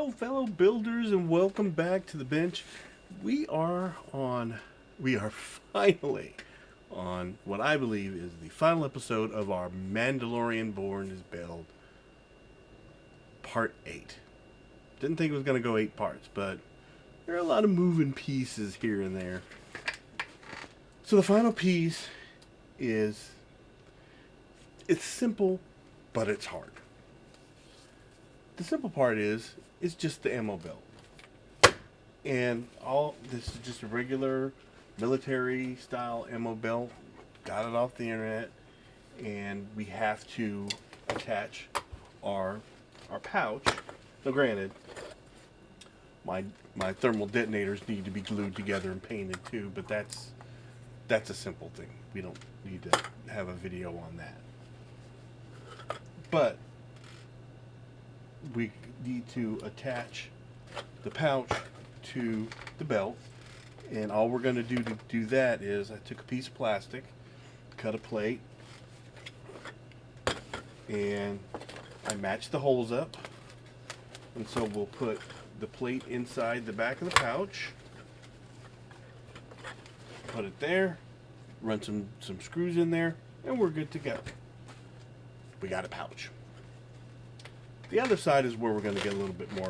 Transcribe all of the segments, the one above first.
Hello, fellow builders, and welcome back to the bench. We are finally on what I believe is the final episode of our Mandalorian Born is Build Part 8. Didn't think it was going to go 8 parts, but there are a lot of moving pieces here and there. So the final piece is, it's simple, but it's hard. The simple part is, it's just the ammo belt. And all this is just a regular military style ammo belt. Got it off the internet. And we have to attach our pouch. Now granted, my thermal detonators need to be glued together and painted too, but that's a simple thing. We don't need to have a video on that. But we need to attach the pouch to the belt, and all we're going to do that is I took a piece of plastic, cut a plate, and I matched the holes up. And so we'll put the plate inside the back of the pouch, put it there, run some screws in there, and we're good to go. We got a pouch. The other side is where we're going to get a little bit more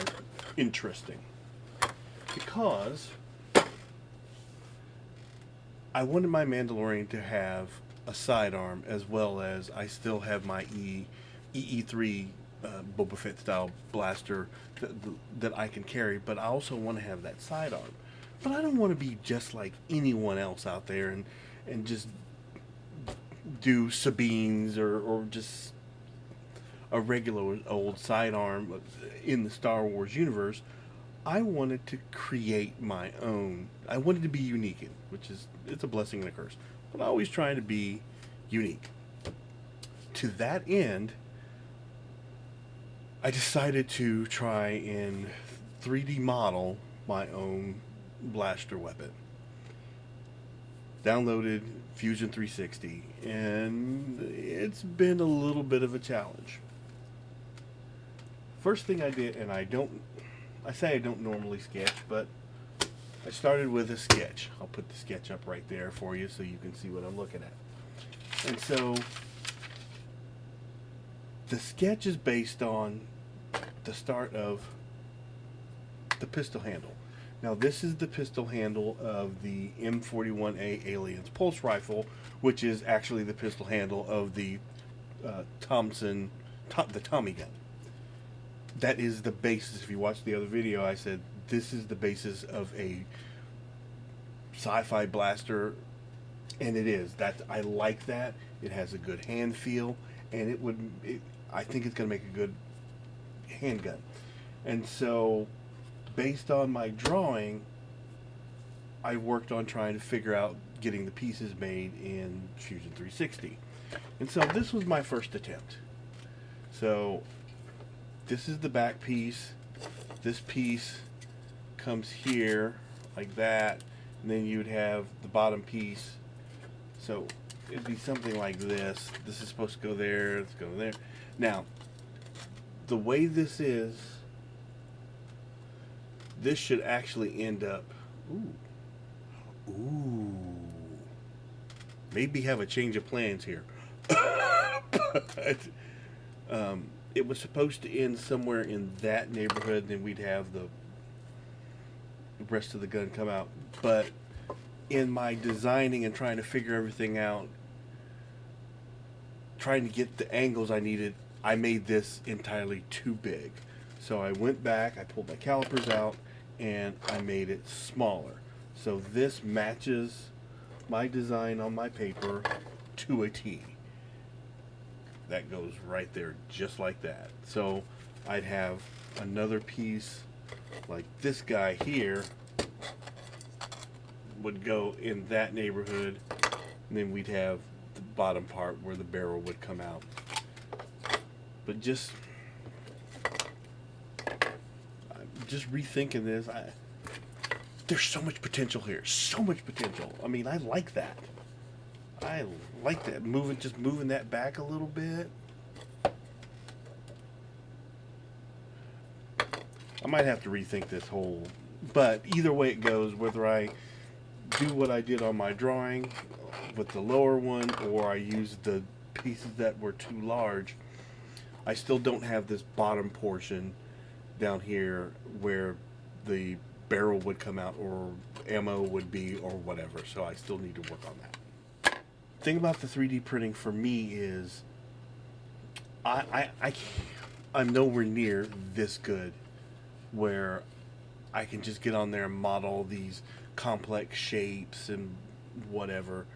interesting, because I wanted my Mandalorian to have a sidearm, as well as I still have my EE3 Boba Fett style blaster that I can carry, but I also want to have that sidearm. But I don't want to be just like anyone else out there and just do Sabines or just a regular old sidearm in the Star Wars universe. I wanted to create my own. I wanted to be unique, it's a blessing and a curse, but I always try to be unique. To that end, I decided to try and 3D model my own blaster weapon. Downloaded Fusion 360, and it's been a little bit of a challenge. First thing I did, and I say I don't normally sketch, but I started with a sketch. I'll put the sketch up right there for you so you can see what I'm looking at. And so the sketch is based on the start of the pistol handle. Now this is the pistol handle of the M41A Aliens pulse rifle, which is actually the pistol handle of the Tommy gun. That is the basis. If you watch the other video, I said this is the basis of a sci-fi blaster, and it is. I like that. It has a good hand feel, and I think it's going to make a good handgun. And so, based on my drawing, I worked on trying to figure out getting the pieces made in Fusion 360. And so this was my first attempt. So this is the back piece. This piece comes here like that, and then you would have the bottom piece. So it'd be something like this. This is supposed to go there. Let's go there. Now, the way this is, this should actually end up. Ooh. Maybe have a change of plans here. But it was supposed to end somewhere in that neighborhood, then we'd have the rest of the gun come out. But in my designing and trying to figure everything out, trying to get the angles I needed, I made this entirely too big. So I went back, I pulled my calipers out, and I made it smaller. So this matches my design on my paper to a T. That goes right there, just like that. So I'd have another piece like this guy here would go in that neighborhood, and then we'd have the bottom part where the barrel would come out. But just rethinking this, there's so much potential here. So much potential. I mean, I like that. I like that. Just moving that back a little bit. I might have to rethink this whole, but either way it goes, whether I do what I did on my drawing with the lower one or I use the pieces that were too large, I still don't have this bottom portion down here where the barrel would come out or ammo would be or whatever. So I still need to work on that. The thing about the 3D printing for me is I I'm nowhere near this good where I can just get on there and model these complex shapes and whatever.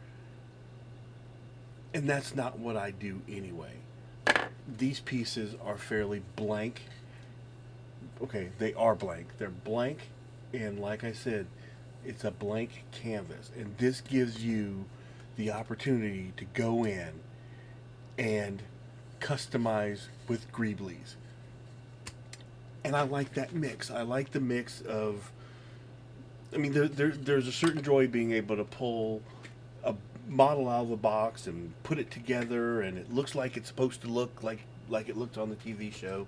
And that's not what I do anyway. These pieces are fairly blank. Okay, they are blank. They're blank, and like I said, it's a blank canvas. And this gives you the opportunity to go in and customize with greeblies. And I like that mix. I like the mix of, I mean, there's a certain joy being able to pull a model out of the box and put it together, and it looks like it's supposed to look like it looked on the TV show.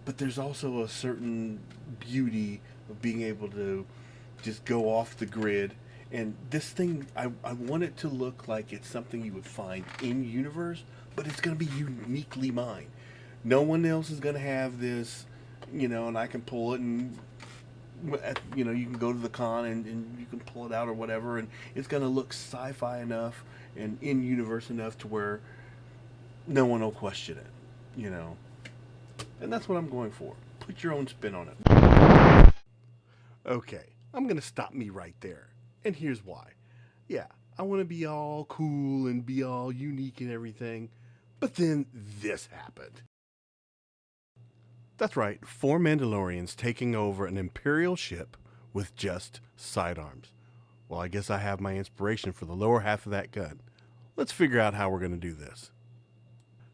But there's also a certain beauty of being able to just go off the grid. And this thing, I want it to look like it's something you would find in universe, but it's going to be uniquely mine. No one else is going to have this, and I can pull it and, you can go to the con and you can pull it out or whatever, and it's going to look sci-fi enough and in universe enough to where no one will question it. And that's what I'm going for. Put your own spin on it. Okay, I'm going to stop me right there. And here's why. Yeah, I want to be all cool and be all unique and everything. But then this happened. That's right, 4 Mandalorians taking over an Imperial ship with just sidearms. Well, I guess I have my inspiration for the lower half of that gun. Let's figure out how we're going to do this.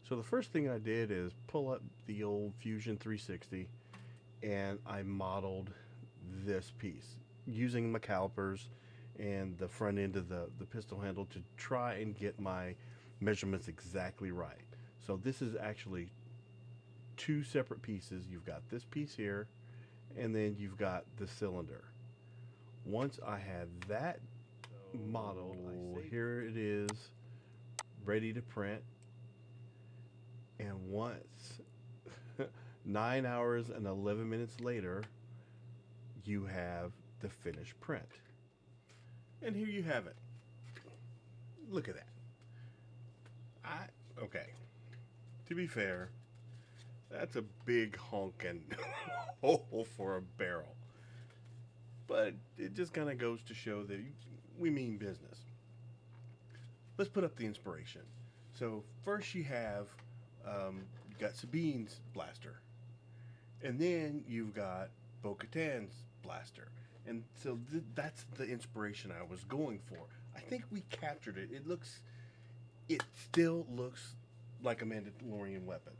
So the first thing I did is pull up the old Fusion 360 and I modeled this piece using my calipers and the front end of the pistol handle to try and get my measurements exactly right. So this is actually 2 separate pieces. You've got this piece here and then you've got the cylinder. Once I had that modeled, here it is ready to print. And once 9 hours and 11 minutes later, you have the finished print. And here you have it. Look at that. Okay. To be fair, that's a big honking hole for a barrel. But it just kind of goes to show that we mean business. Let's put up the inspiration. So first you have you got Sabine's blaster, and then you've got Bo-Katan's blaster, and so that's the inspiration I was going for. I think we captured it. It still looks like a Mandalorian weapon.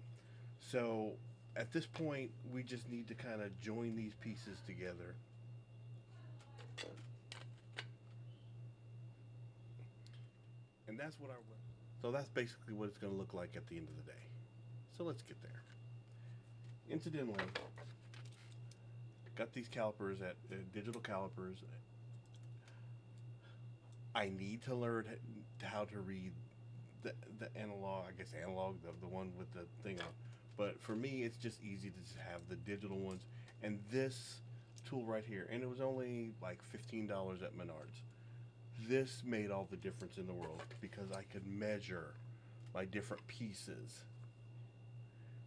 So at this point, we just need to kind of join these pieces together. And that's basically what it's going to look like at the end of the day. So let's get there. Incidentally, got these calipers at digital calipers. I need to learn how to read the analog, the one with the thing on. But for me, it's just easy to just have the digital ones. And this tool right here, and it was only like $15 at Menards. This made all the difference in the world because I could measure my different pieces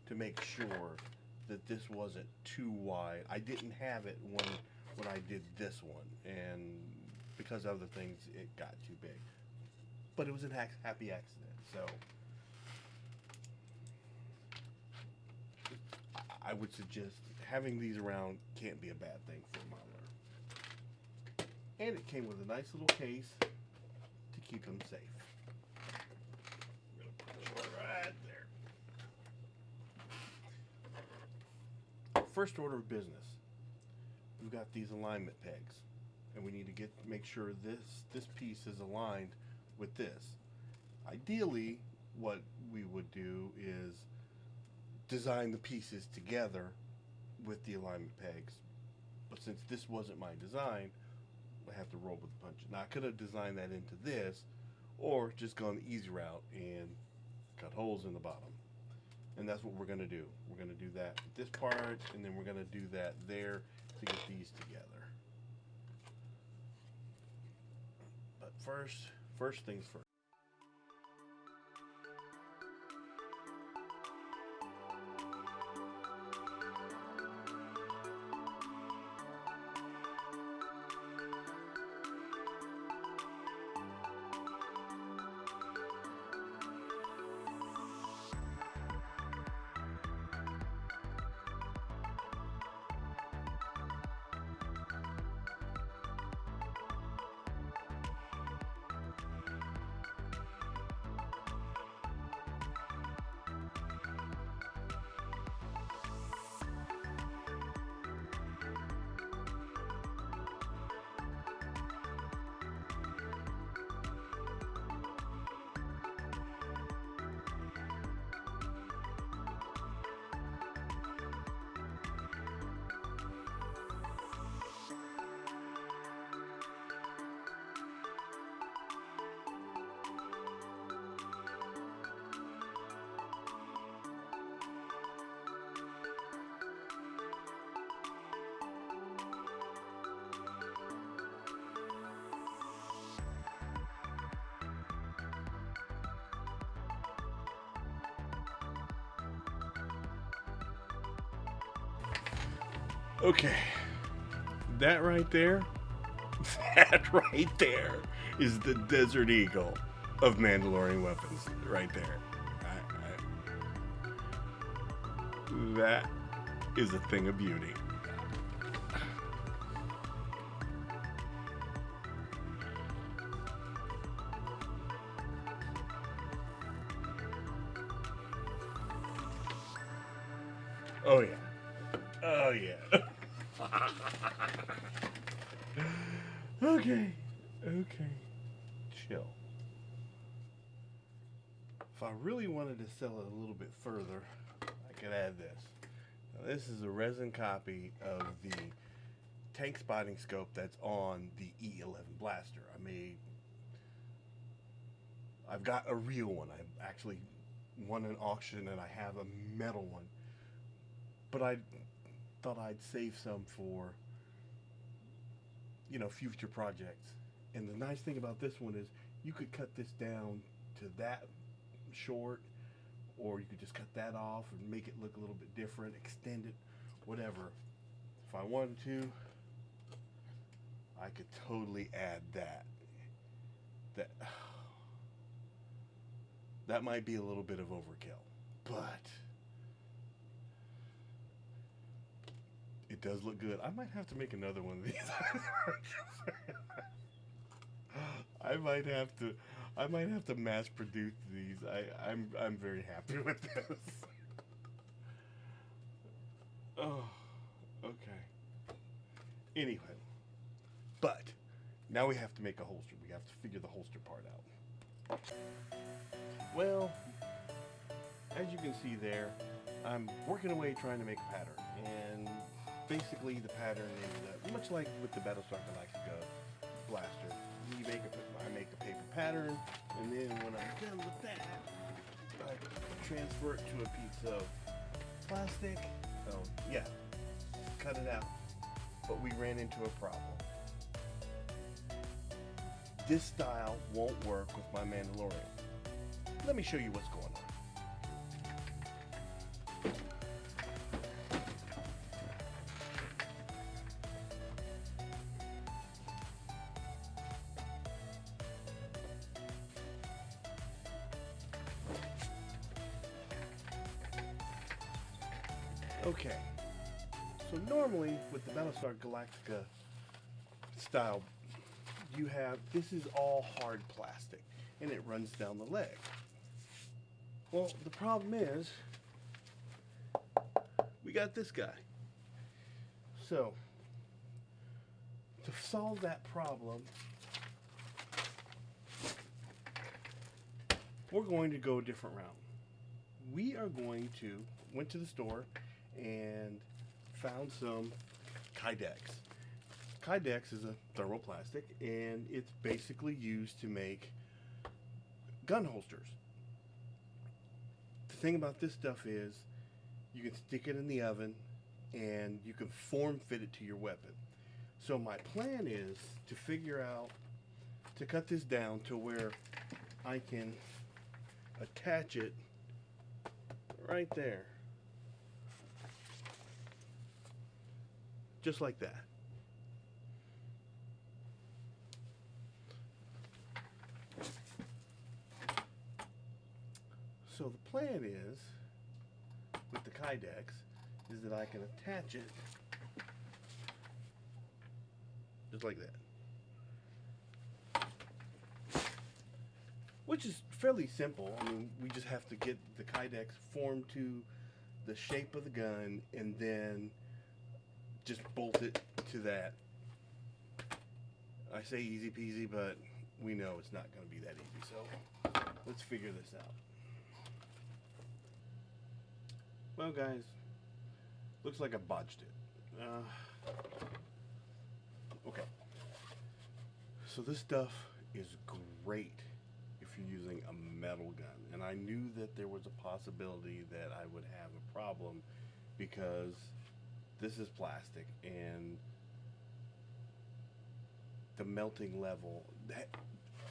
to make sure that this wasn't too wide. I didn't have it when I did this one, and because of other things, it got too big. But it was a happy accident, so I would suggest having these around can't be a bad thing for a modeler. And it came with a nice little case to keep them safe. I'm gonna put it right there. First order of business. We've got these alignment pegs, and we need to make sure this piece is aligned with this. Ideally, what we would do is design the pieces together with the alignment pegs. But since this wasn't my design, I have to roll with the punches. Now I could have designed that into this, or just gone the easy route and cut holes in the bottom. And that's what we're going to do. We're going to do that with this part, and then we're going to do that there to get these together. But first things first. Okay, that right there, that right there is the Desert Eagle of Mandalorian weapons, right there. That is a thing of beauty. Oh yeah. Oh yeah. Okay. Chill. If I really wanted to sell it a little bit further, I could add this. Now, this is a resin copy of the tank spotting scope that's on the E11 blaster. I've got a real one. I actually won an auction and I have a metal one. But I thought I'd save some for, future projects. And the nice thing about this one is you could cut this down to that short, or you could just cut that off and make it look a little bit different, extend it, whatever. If I wanted to, I could totally add that. That might be a little bit of overkill, but it does look good. I might have to make another one of these. I might have to mass produce these. I'm very happy with this. Oh, okay. Anyway, but now we have to make a holster. We have to figure the holster part out. Well, as you can see there, I'm working away trying to make a pattern, and basically the pattern is much like with the Battlestar Galactica blaster. I make a paper pattern, and then when I'm done with that, I transfer it to a piece of plastic. Oh yeah, cut it out. But we ran into a problem. This style won't work with my Mandalorian. Let me show you what's going on. Okay, so normally with the Battlestar Galactica style, this is all hard plastic and it runs down the leg. Well, the problem is we got this guy. So to solve that problem, we're going to go a different route. We are going to went to the store and found some Kydex. Kydex is a thermoplastic, and it's basically used to make gun holsters. The thing about this stuff is you can stick it in the oven and you can form fit it to your weapon. So my plan is to figure out to cut this down to where I can attach it right there, just like that. So the plan is, with the Kydex, is that I can attach it just like that. Which is fairly simple. I mean, we just have to get the Kydex formed to the shape of the gun and then just bolt it to that. I say easy peasy, but we know it's not going to be that easy. So let's figure this out. Well, guys, looks like I botched it. Okay. So this stuff is great if you're using a metal gun. And I knew that there was a possibility that I would have a problem because this is plastic and the melting level,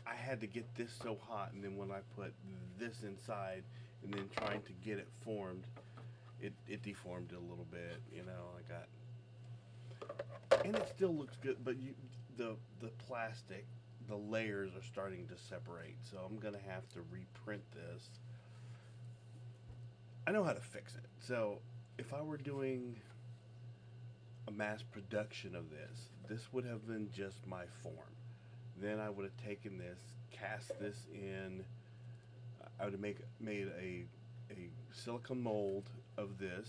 I had to get this so hot, and then when I put this inside and then trying to get it formed, it deformed it a little bit, you know. And it still looks good, but the plastic, the layers are starting to separate, so I'm gonna have to reprint this. I know how to fix it. So if I were doing a mass production of this would have been just my form. Then I would have taken this, cast this in. I would have made a silicone mold of this.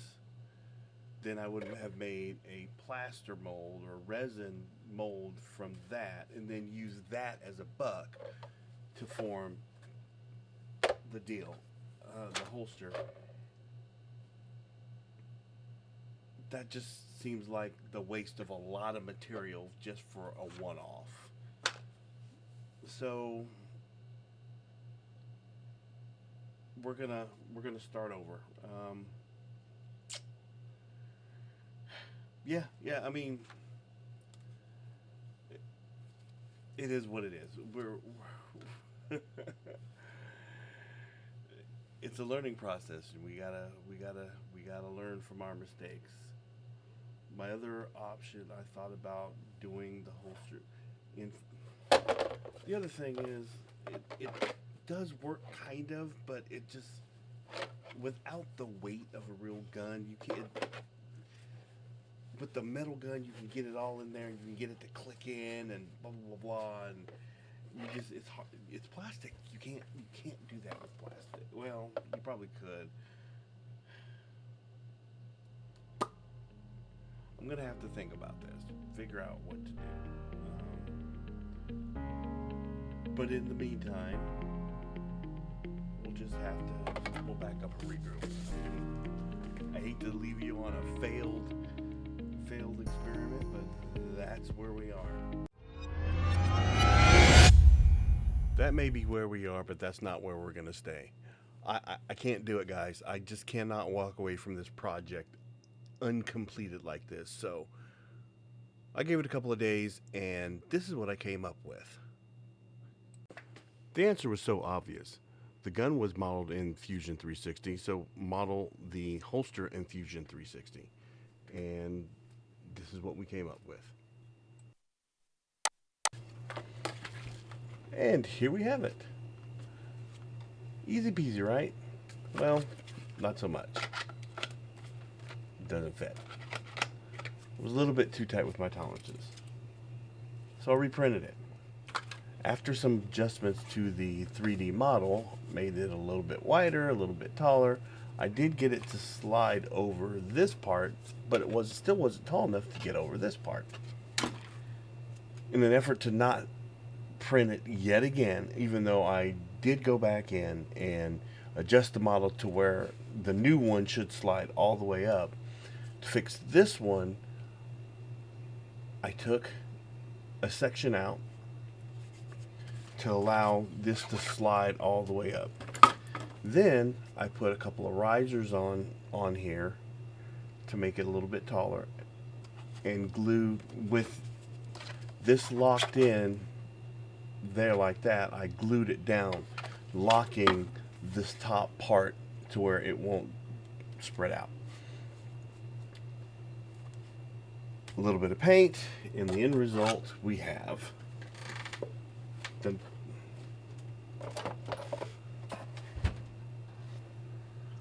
Then I would have made a plaster mold or resin mold from that, and then use that as a buck to form the deal, the holster. That just seems like the waste of a lot of material just for a one-off. So we're gonna start over. Yeah. I mean, it is what it is. We're it's a learning process, and we gotta learn from our mistakes. My other option, I thought about doing the holster. The other thing is, it does work kind of, but it just, without the weight of a real gun, you can't. With the metal gun, you can get it all in there, and you can get it to click in, and blah blah blah blah, and it's hard. It's plastic. You can't do that with plastic. Well, you probably could. I'm gonna have to think about this, figure out what to do. But in the meantime, we'll back up and regroup. I hate to leave you on a failed experiment, but that's where we are. That may be where we are, but that's not where we're gonna stay. I can't do it, guys. I just cannot walk away from this project uncompleted like this. So I gave it a couple of days, and this is what I came up with. The answer was so obvious. The gun was modeled in Fusion 360, so model the holster in Fusion 360. And this is what we came up with. And here we have it. Easy peasy, right? Well, not so much. Doesn't fit. It was a little bit too tight with my tolerances. So I reprinted it. After some adjustments to the 3D model, made it a little bit wider, a little bit taller. I did get it to slide over this part, but it still wasn't tall enough to get over this part. In an effort to not print it yet again, even though I did go back in and adjust the model to where the new one should slide all the way up, To fix this one, I took a section out to allow this to slide all the way up. Then I put a couple of risers on here to make it a little bit taller, and glue with this locked in there like that. I glued it down, locking this top part to where it won't spread out. A little bit of paint, and the end result we have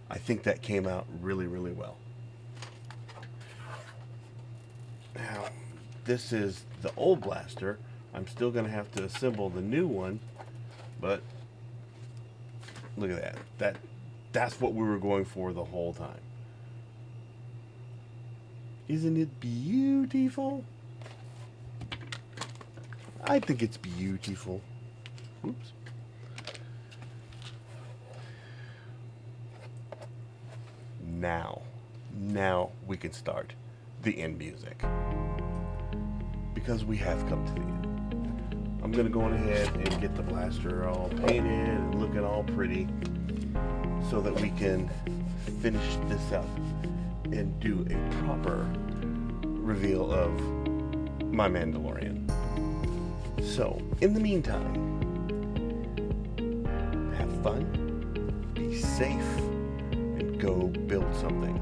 I think that came out really, really well. Now, this is the old blaster. I'm still going to have to assemble the new one, but look at that. That's what we were going for the whole time. Isn't it beautiful? I think it's beautiful. Oops. Now we can start the end music, because we have come to the end. I'm gonna go on ahead and get the blaster all painted and looking all pretty, so that we can finish this up and do a proper reveal of my Mandalorian. So, in the meantime, have fun, be safe, and go build something.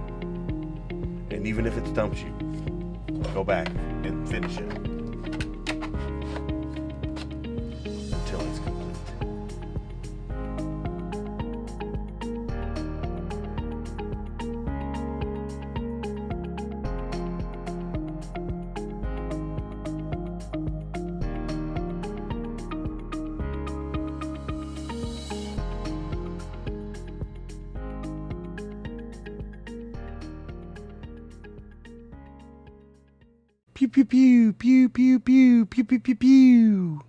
And even if it stumps you, go back and finish it until it's complete. Pew pew pew pew pew pew pew pew pew pew.